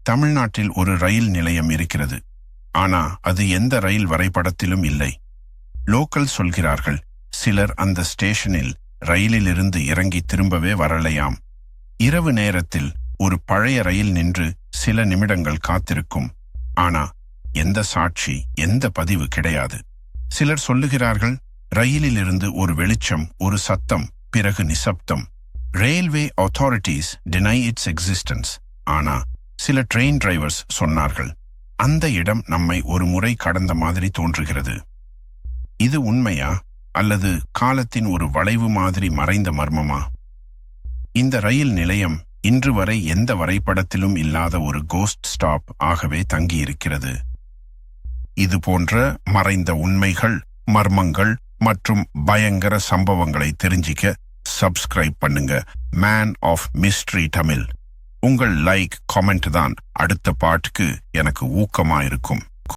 தமிழ்நாட்டில் ஒரு ரயில் நிலையம் இருக்கிறது. ஆனா அது எந்த ரயில் வரைபடத்திலும் இல்லை. லோக்கல் சொல்கிறார்கள், சிலர் அந்த ஸ்டேஷனில் ரயிலிலிருந்து இறங்கி திரும்பவே வரலையாம். இரவு நேரத்தில் ஒரு பழைய ரயில் நின்று சில நிமிடங்கள் காத்திருக்கும். ஆனா எந்த சாட்சி, எந்த பதிவு கிடையாது. சிலர் சொல்லுகிறார்கள், ரயிலிலிருந்து ஒரு வெளிச்சம், ஒரு சத்தம், பிறகு நிசப்தம். Railway authorities deny its existence. ஆனா சில ட்ரெயின் டிரைவர்ஸ் சொன்னார்கள், அந்த இடம் நம்மை ஒரு முறை கடந்த மாதிரி தோன்றுகிறது. இது உண்மையா அல்லது காலத்தின் ஒரு வளைவு மாதிரி மறைந்த மர்மமா? இந்த ரயில் நிலையம் இன்று வரை எந்த வரைபடத்திலும் இல்லாத ஒரு கோஸ்ட் ஸ்டாப் ஆகவே தங்கியிருக்கிறது. இது போன்ற மறைந்த உண்மைகள், மர்மங்கள் மற்றும் பயங்கர சம்பவங்களை தெரிஞ்சிக்க சப்ஸ்கிரைப் பண்ணுங்க மேன் ஆஃப் மிஸ்ட்ரி தமிழ். உங்கள் லைக், காமெண்ட் தான் அடுத்த பாட்டுக்கு எனக்கு ஊக்கமா இருக்கும்.